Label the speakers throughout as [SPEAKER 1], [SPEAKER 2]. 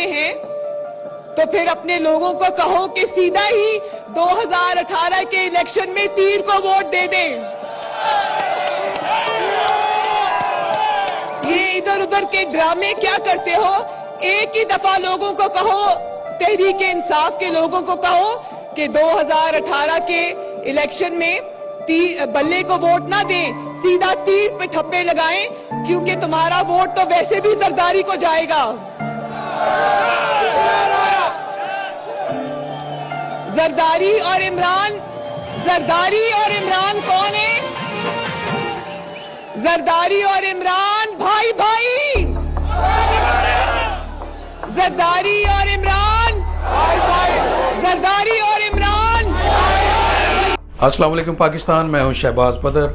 [SPEAKER 1] हैं तो फिर अपने लोगों को कहो कि सीधा ही 2018 के इलेक्शन में तीर को वोट दे दें। ये इधर उधर के ड्रामे क्या करते हो? एक ही दफा लोगों को कहो, तहरीक इंसाफ के लोगों को कहो कि 2018 के इलेक्शन में बल्ले को वोट ना दें, सीधा तीर पे ठप्पे लगाएं, क्योंकि तुम्हारा वोट तो वैसे भी जरदारी को जाएगा। जरदारी और इमरान कौन है? जरदारी और इमरान भाई भाई, जरदारी और इमरान भाई भाई, जरदारी और इमरान।
[SPEAKER 2] अस्सलाम वालेकुम पाकिस्तान, मैं हूं शहबाज बदर।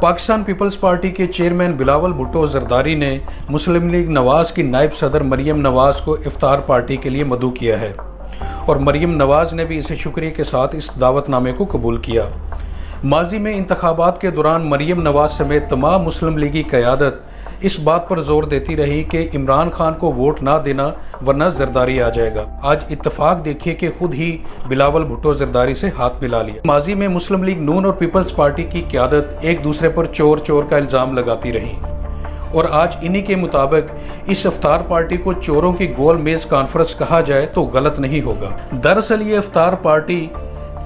[SPEAKER 2] पाकिस्तान पीपल्स पार्टी के चेयरमैन बिलावल भुट्टो जरदारी ने मुस्लिम लीग नवाज़ की नायब सदर मरियम नवाज़ को इफ्तार पार्टी के लिए मदऊ किया है और मरियम नवाज़ ने भी इसे शुक्रिया के साथ इस दावतनामे को कबूल किया। माजी में इंतखाबात के दौरान मरियम नवाज़ समेत तमाम मुस्लिम लीगी क़यादत इस बात पर जोर देती रही कि इमरान खान को वोट ना देना वरना जरदारी आ जाएगा। आज इत्तफाक देखिए कि खुद ही बिलावल भुट्टो जरदारी से हाथ मिला लिया। माजी में मुस्लिम लीग नून और पीपल्स पार्टी की क़यादत एक दूसरे पर चोर चोर का इल्ज़ाम लगाती रही और आज इन्हीं के मुताबिक इस इफ्तार पार्टी को चोरों की गोल मेज कॉन्फ्रेंस कहा जाए तो गलत नहीं होगा। दरअसल ये इफ्तार पार्टी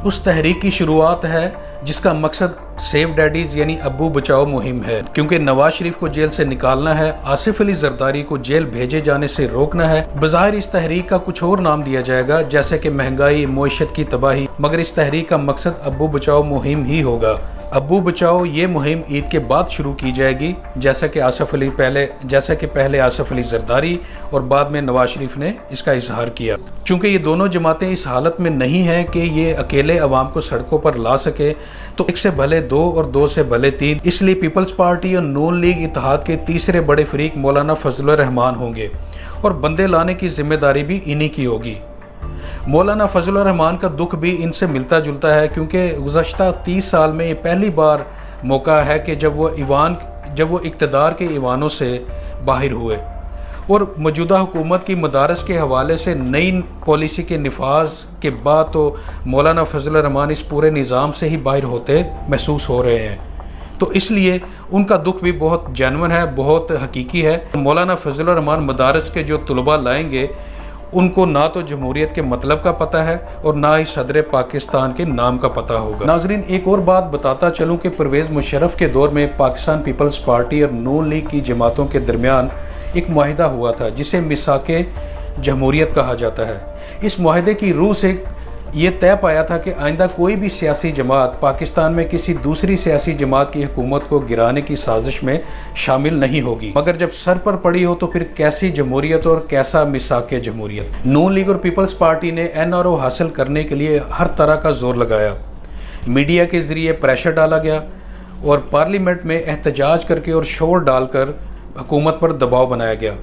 [SPEAKER 2] उस तहरीक की शुरुआत है जिसका मकसद सेव डैडीज यानी अब्बू बचाओ मुहिम है, क्योंकि नवाज शरीफ को जेल से निकालना है, आसिफ अली जरदारी को जेल भेजे जाने से रोकना है। बज़ाहिर इस तहरीक का कुछ और नाम दिया जाएगा जैसे कि महंगाई, मईशत की तबाही, मगर इस तहरीक का मकसद अब्बू बचाओ मुहिम ही होगा। अब्बू बचाओ ये मुहिम ईद के बाद शुरू की जाएगी, जैसा कि पहले आसिफ अली जरदारी और बाद में नवाज शरीफ ने इसका इजहार किया। चूंकि ये दोनों जमातें इस हालत में नहीं हैं कि ये अकेले अवाम को सड़कों पर ला सके, तो एक से भले दो और दो से भले तीन, इसलिए पीपल्स पार्टी और नून लीग इत्तेहाद के तीसरे बड़े फरीक मौलाना फजलुर रहमान होंगे और बंदे लाने की जिम्मेदारी भी इन्हीं की होगी। मौलाना फजलुर रहमान का दुख भी इनसे मिलता जुलता है, क्योंकि गुज़श्ता 30 साल में ये पहली बार मौका है कि जब वो इक़्तिदार के ईवानों से बाहर हुए और मौजूदा हुकूमत की मदारस के हवाले से नई पॉलिसी के निफाज के बाद तो मौलाना फजलुर रहमान इस पूरे निज़ाम से ही बाहर होते महसूस हो रहे हैं। तो इसलिए उनका दुख भी बहुत जेन्युइन है, बहुत हकीकी है। मौलाना फजलुर रहमान मदारस के जो तलबा लाएंगे उनको ना तो जमहूरियत के मतलब का पता है और ना ही सदर पाकिस्तान के नाम का पता होगा। नाजरीन, एक और बात बताता चलूँ कि परवेज़ मुशर्रफ के दौर में पाकिस्तान पीपल्स पार्टी और नून लीग की जमातों के दरमियान एक मुआहिदा हुआ था जिसे मिसाके जमहूरियत कहा जाता है। इस मुआहिदे की रूह से ये तय पाया था कि आइंदा कोई भी सियासी जमात पाकिस्तान में किसी दूसरी सियासी जमात की हुकूमत को गिराने की साजिश में शामिल नहीं होगी, मगर जब सर पर पड़ी हो तो फिर कैसी जमहूरियत और कैसा मिसाके जमहूरियत। नून लीग और पीपल्स पार्टी ने NRO हासिल करने के लिए हर तरह का जोर लगाया, मीडिया के ज़रिए प्रेशर डाला गया और पार्लियामेंट में एहतजाज करके और शोर डालकर हुकूमत पर दबाव बनाया गया,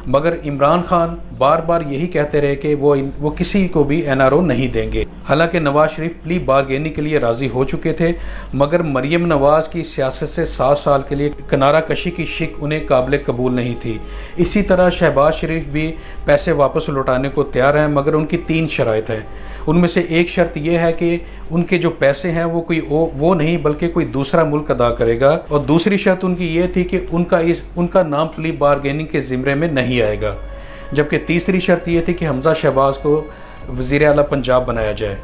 [SPEAKER 2] मगर इमरान खान बार बार यही कहते रहे कि वो किसी को भी NRO नहीं देंगे। हालांकि नवाज शरीफ प्ली बारगेनी के लिए राज़ी हो चुके थे, मगर मरियम नवाज़ की सियासत से 7 साल के लिए किनारा कशी की शिक उन्हें काबिल कबूल नहीं थी। इसी तरह शहबाज शरीफ भी पैसे वापस लौटाने को तैयार हैं, मगर उनकी 3 शराइत हैं। उनमें से एक शर्त यह है कि उनके जो पैसे हैं वो नहीं बल्कि कोई दूसरा मुल्क अदा करेगा, और दूसरी शर्त उनकी ये थी कि उनका नाम प्ली बारगेनिंग के ज़िम्मे में नहीं आएगा, जबकि तीसरी शर्त यह थी कि हमजा शहबाज को वज़ीर आला पंजाब बनाया जाए।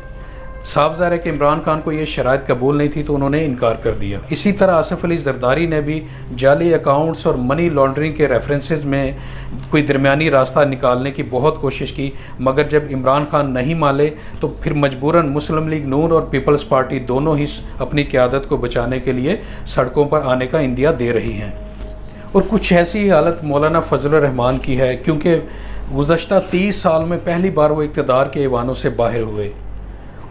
[SPEAKER 2] साफ ज़ाहिर है कि इमरान खान को ये शराइत कबूल नहीं थी तो उन्होंने इनकार कर दिया। इसी तरह आसिफ अली जरदारी ने भी जाली अकाउंट्स और मनी लॉन्ड्रिंग के रेफरेंसेस में कोई दरमियानी रास्ता निकालने की बहुत कोशिश की, मगर जब इमरान खान नहीं माने तो फिर मजबूरन मुस्लिम लीग नून और पीपल्स पार्टी दोनों ही अपनी क़यादत को बचाने के लिए सड़कों पर आने का इंदिया दे रही हैं। और कुछ ऐसी हालत मौलाना फजलुर रहमान की है, क्योंकि गुज़श्ता 30 साल में पहली बार वो इक़्तिदार के ईवानों से बाहर हुए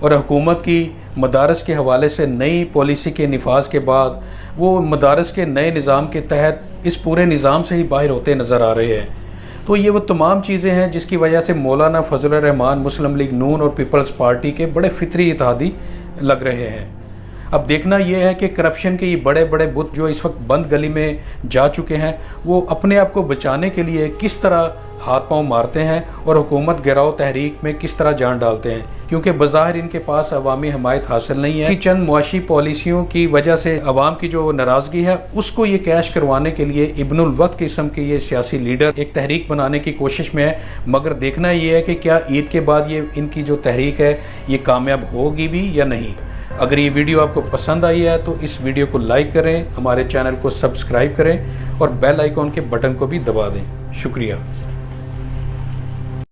[SPEAKER 2] और हुकूमत की मदारस के हवाले से नई पॉलिसी के निफाज के बाद वो मदारस के नए निज़ाम के तहत इस पूरे निज़ाम से ही बाहर होते नज़र आ रहे हैं। तो ये वो तमाम चीज़ें हैं जिसकी वजह से मौलाना फजलुर रहमान मुस्लिम लीग नून और पीपल्स पार्टी के बड़े फितरी इत्तेहादी लग रहे हैं। अब देखना यह है कि करप्शन के ये बड़े बड़े बुत जो इस वक्त बंद गली में जा चुके हैं, वो अपने आप को बचाने के लिए किस तरह ہاتھ پاؤں مارتے ہیں اور حکومت گراؤ تحریک میں کس طرح جان ڈالتے ہیں، کیونکہ بظاہر ان کے پاس عوامی حمایت حاصل نہیں ہے. چند معاشی پالیسیوں کی وجہ سے عوام کی جو ناراضگی ہے اس کو یہ کیش کروانے کے لیے ابن الوقت قسم کے یہ سیاسی لیڈر ایک تحریک بنانے کی کوشش میں ہے. مگر دیکھنا یہ ہے کہ کیا عید کے بعد یہ ان کی جو تحریک ہے یہ کامیاب ہوگی بھی یا نہیں. اگر یہ ویڈیو آپ کو پسند آئی ہے تو اس ویڈیو کو لائک کریں، ہمارے چینل کو سبسکرائب کریں اور بیل آئیکن کے بٹن کو بھی دبا دیں. شکریہ.